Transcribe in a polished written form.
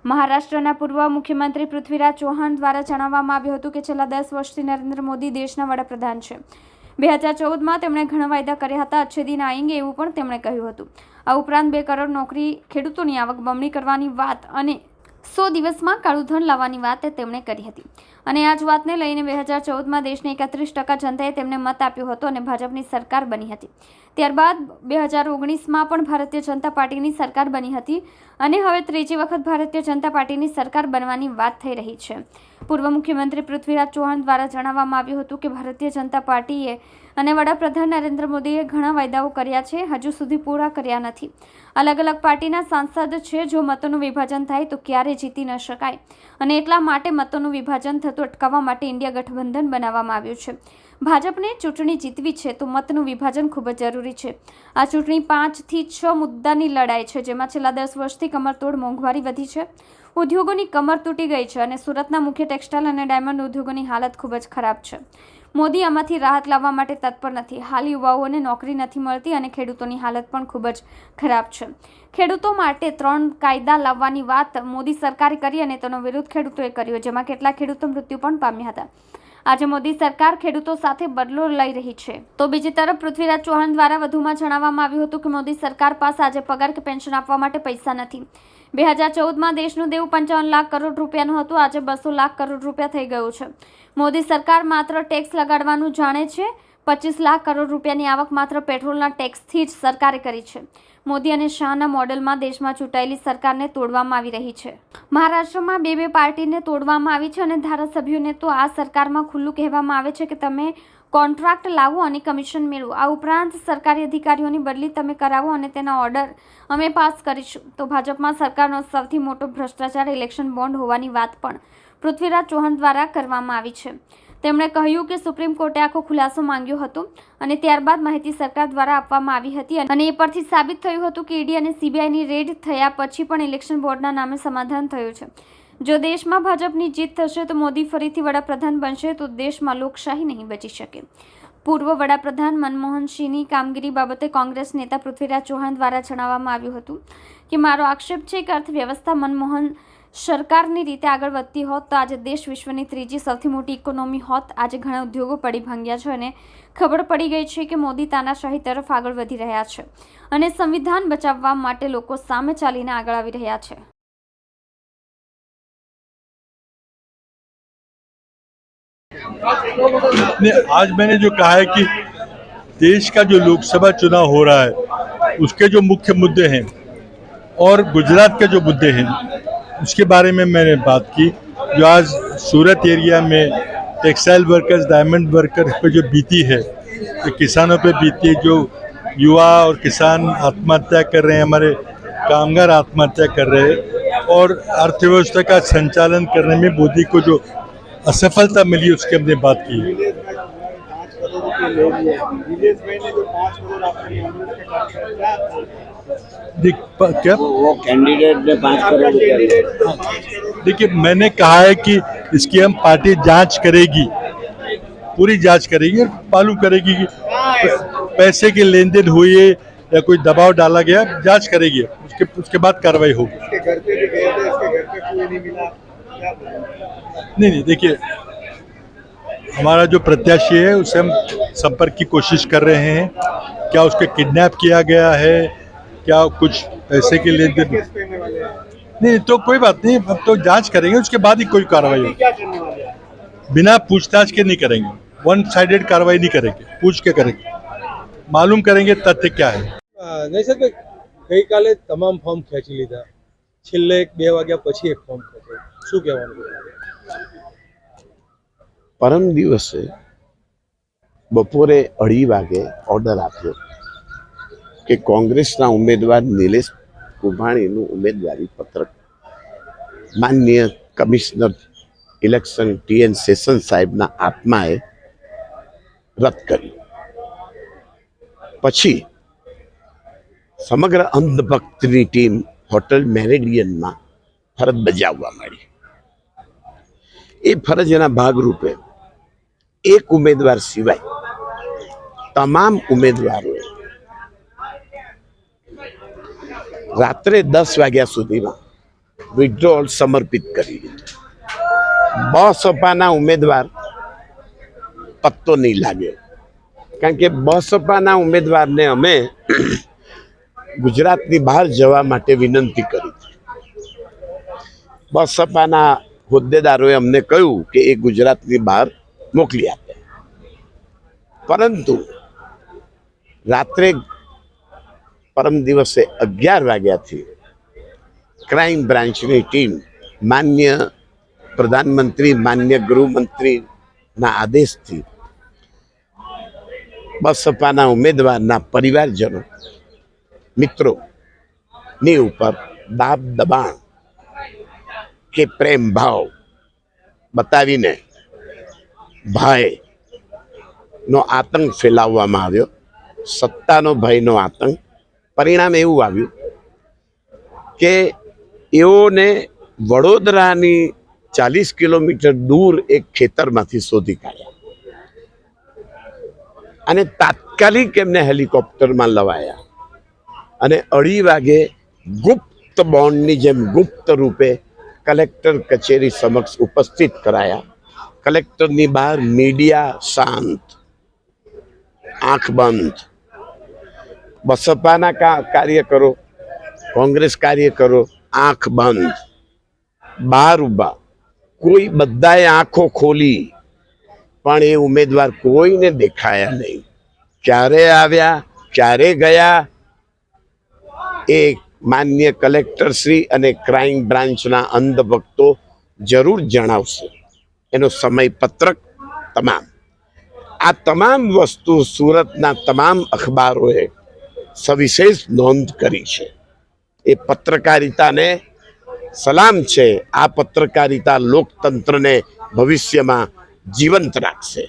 મહારાષ્ટ્રના પૂર્વ મુખ્યમંત્રી પૃથ્વીરાજ ચૌહાણ દ્વારા જણાવવામાં આવ્યું હતું કે છેલ્લા 10 વર્ષથી નરેન્દ્ર મોદી દેશના વડાપ્રધાન છે। 2014માં તેમણે ઘણા વાયદા કર્યા હતા, અચ્છે દિન આएंगे એવું પણ તેમણે કહ્યું હતું। આ ઉપરાંત 2 કરોડ નોકરી, ખેડૂતોની આવક બમણી કરવાની વાત અને 100 દિવસમાં કાળું ધન લાવવાની વાત તેમણે કરી હતી। અને આ જ વાતને લઈને 2014માં દેશની 31% જનતાએ તેમને મત આપ્યો હતો અને ભાજપની સરકાર બની હતી। ત્યારબાદ 2019માં પણ ભારતીય જનતા પાર્ટીની સરકાર બની હતી અને હવે ત્રીજી વખત ભારતીય જનતા પાર્ટીની સરકાર બનવાની વાત થઈ રહી છે। પૂર્વ મુખ્યમંત્રી પૃથ્વીરાજ ચૌહાણ દ્વારા જણાવવામાં આવ્યું હતું કે ભારતીય જનતા પાર્ટીએ અને વડાપ્રધાન નરેન્દ્ર મોદીએ ઘણા વાયદાઓ કર્યા છે, હજુ સુધી પૂરા કર્યા નથી। અલગ અલગ પાર્ટીના સાંસદ છે, જો મતોનું વિભાજન થાય તો ક્યારે જીતી ન શકાય અને એટલા માટે મતોનું વિભાજન થતું અટકાવવા માટે ઇન્ડિયા ગઠબંધન બનાવવામાં આવ્યું છે। ભાજપને ચૂંટણી જીતવી છે તો મતનું વિભાજન ખૂબ જ જરૂરી છે। આ ચૂંટણી 5 થી 6 મુદ્દાની લડાઈ છે, જેમાં છેલ્લા 10 વર્ષથી કમરતોડ મોંઘવારી વધી છે, ઉદ્યોગોની કમર તૂટી ગઈ છે અને સુરતના મુખ્ય ટેક્સટાઇલ અને ડાયમંડ ઉદ્યોગોની હાલત ખૂબ જ ખરાબ છે। મોદી આમાંથી રાહત લાવવા માટે તત્પર નથી। હાલ યુવાઓને નોકરી નથી મળતી અને ખેડૂતોની હાલત પણ ખૂબ જ ખરાબ છે। ખેડૂતો માટે 3 કાયદા લાવવાની વાત મોદી સરકારે કરી અને તેનો વિરોધ ખેડૂતોએ કર્યો, જેમાં કેટલાક ખેડૂતો મૃત્યુ પણ પામ્યા હતા। આજે મોદી સરકાર ખેડૂતો સાથે બદલો લઈ રહી છે। તો બીજી તરફ પૃથ્વીરાજ ચૌહાણ દ્વારા વધુમાં જણાવવામાં આવ્યું હતું કે મોદી સરકાર પાસે આજે પગાર કે પેન્શન આપવા માટે પૈસા નથી। 2014માં દેશનું દેવું 55 લાખ કરોડ રૂપિયાનું હતું, આજે 200 લાખ કરોડ રૂપિયા થઈ ગયું છે। મોદી સરકાર માત્ર ટેક્સ લગાડવાનું જાણે છે। 25 લાખ કરોડ રૂપિયાની આવક માત્ર પેટ્રોલના ટેક્સથી જ સરકારે કરી છે। મોદી અને શાહના મોડેલમાં દેશમાં ચૂંટાયેલી સરકારને તોડવામાં આવી રહી છે। મહારાષ્ટ્રમાં બે પાર્ટીને તોડવામાં આવી છે અને ધારાસભ્યોને તો આ સરકારમાં ખુલ્લું કહેવામાં આવે છે કે તમે કોન્ટ્રાક્ટ લાવો અને કમિશન મેળવો। આ ઉપરાંત સરકારી અધિકારીઓની બદલી તમે કરાવો અને તેના ઓર્ડર અમે પાસ કરીશું। તો ભાજપમાં સરકારનો સૌથી મોટો ભ્રષ્ટાચાર ઇલેક્શન બોન્ડ હોવાની વાત પણ પૃથ્વીરાજ ચૌહાણ દ્વારા કરવામાં આવી છે। તેમણે કહ્યું કે સુપ્રીમ કોર્ટે આખો ખુલાસો માંગ્યો હતો અને ત્યારબાદ માહિતી સરકાર દ્વારા આપવામાં આવી હતી અને એ પરથી સાબિત થયું હતું કે ઈડી અને સીબીઆઈની રેડ થયા પછી પણ ઇલેક્શન બોર્ડના નામે સમાધાન થયું છે। જો દેશમાં ભાજપની જીત થશે તો મોદી ફરીથી વડાપ્રધાન બનશે તો દેશમાં લોકશાહી નહીં બચી શકે। પૂર્વ વડાપ્રધાન મનમોહન સિંહની કામગીરી બાબતે કોંગ્રેસ નેતા પૃથ્વીરાજ ચૌહાણ દ્વારા જણાવવામાં આવ્યું હતું કે મારો આક્ષેપ છે કે અર્થવ્યવસ્થા મનમોહન સરકારની રીતે આગળ વધતી હોત તો આજે દેશ વિશ્વની ત્રીજી સૌથી મોટી ઇકોનોમી હોત। આજે ઘણા ઉદ્યોગો પડી ભાંગ્યા છે અને ખબર પડી ગઈ છે કે મોદી તાનાશાહી તરફ આગળ વધી રહ્યા છે અને સંવિધાન બચાવવા માટે લોકો સામે ચાલીને આગળ આવી રહ્યા છે। आज मैंने जो कहा है कि देश का जो लोकसभा चुनाव हो रहा है उसके जो मुख्य मुद्दे हैं और गुजरात के जो मुद्दे हैं उसके बारे में मैंने बात की। जो आज सूरत एरिया में टेक्सटाइल वर्कर्स, डायमंड वर्कर्स पे जो बीती है, तो किसानों पे बीती है, जो युवा और किसान आत्महत्या कर रहे हैं, हमारे कामगार आत्महत्या कर रहे हैं और अर्थव्यवस्था का संचालन करने में मोदी को जो असफलता मिली उसकी हमने बात की। क्या वो कैंडिडेट ने 5 करोड़ रुपया। देखिए, मैंने कहा है कि इसकी हम पार्टी जांच करेगी, पूरी जांच करेगी और मालूम करेगी कि पैसे की लेन देन हुई है या कोई दबाव डाला गया, जांच करेगी, उसके बाद कार्रवाई होगी। इसके घर पे भी गए थे, इसके घर पे कोई नहीं मिला। नहीं, देखिए, हमारा जो प्रत्याशी है उसे हम संपर्क की कोशिश कर रहे हैं। क्या उसके किडनैप किया गया है, क्या कुछ पैसे के लेन देन? केस करने वाले हैं। नहीं तो कोई बात नहीं, अब तो जांच करेंगे, उसके बाद ही कोई कार्रवाई होगी। क्या करने वाले हैं? बिना पूछताछ के नहीं करेंगे, वन साइडेड कार्रवाई नहीं करेंगे, पूछ के करेंगे, मालूम करेंगे तथ्य क्या है। નહીં સર, ગઈ કાલે તમામ ફોર્મ ખેંચી લીધા, છેલ્લે 2 વાગ્યા પછી એક ફોર્મ ખેંચ્યું, શું કહેવાનું? પરમ દિવસે બપોરે 2:30 વાગે ઓર્ડર આપ્યો કે કોંગ્રેસના ઉમેદવાર નિલેશ કુંભાણીનું ઉમેદવારી પત્રક માનનીય કમિશનર ઇલેક્શન TN સેશન સાહેબના આત્માએ રદ કર્યું। પછી સમગ્ર અંધભક્તની ટીમ હોટલ મેરેડિયનમાં ફરજ બજાવવા માંડી। એ ફરજના ભાગરૂપે એક ઉમેદવાર સિવાય તમામ ઉમેદવારોએ રાત્રે 10 વાગ્યા સુધીમાં વિડ્રોલ સમર્પિત કરી દીધું. બસપાના ઉમેદવાર પત્તો નહીં લાગ્યો, કારણ કે બસપાના ઉમેદવારને અમે ગુજરાતની બહાર જવા માટે વિનંતી કરી. બસપાના હોદ્દેદારોએ અમને કહ્યું કે એ ગુજરાતની બહાર મોકલી આપે, પરંતુ રાત્રે પરમ દિવસે 11 વાગ્યાથી ક્રાઇમ બ્રાન્ચની ટીમ માન્ય પ્રધાનમંત્રી, માન્ય ગૃહમંત્રીના આદેશથી બસપાના ઉમેદવારના પરિવારજનો, મિત્રોની ઉપર દાબ દબાણ કે પ્રેમ ભાવ બતાવીને ભયનો આતંક ફેલાવવામાં આવ્યો. સત્તાનો ભયનો આતંક. પરિણામ એવું આવ્યું કે એઓને વડોદરાની 40 કિલોમીટર દૂર એક ખેતરમાંથી શોધી કાઢ્યા અને તાત્કાલિક એમને હેલિકોપ્ટરમાં લવાયા અને 2:30 વાગે ગુપ્ત બોન્ડની જેમ ગુપ્ત રૂપે કલેક્ટર કચેરી સમક્ષ ઉપસ્થિત કરાયા. કલેક્ટરની બહાર મીડિયા શાંત, આંખ બંધ. બસપાના કાર્યકરો, કોંગ્રેસ કાર્યકરો આંખ બંધ, બહાર ઉભા. કોઈ બધાએ આંખો ખોલી, પણ એ ઉમેદવાર કોઈને દેખાયા નહીં. ક્યારે આવ્યા, ક્યારે ગયા, એ માન્ય કલેક્ટરશ્રી અને ક્રાઇમ બ્રાન્ચના અંધભક્તો જરૂર જણાવશે. એનો સમય પત્રક તમામ, આ તમામ વસ્તુ સુરતના તમામ અખબારોએ સવિશેષ નોંધ કરી છે. એ પત્રકારિતાને સલામ છે. આ પત્રકારિતા લોકતંત્રને ભવિષ્યમાં જીવંત રાખશે.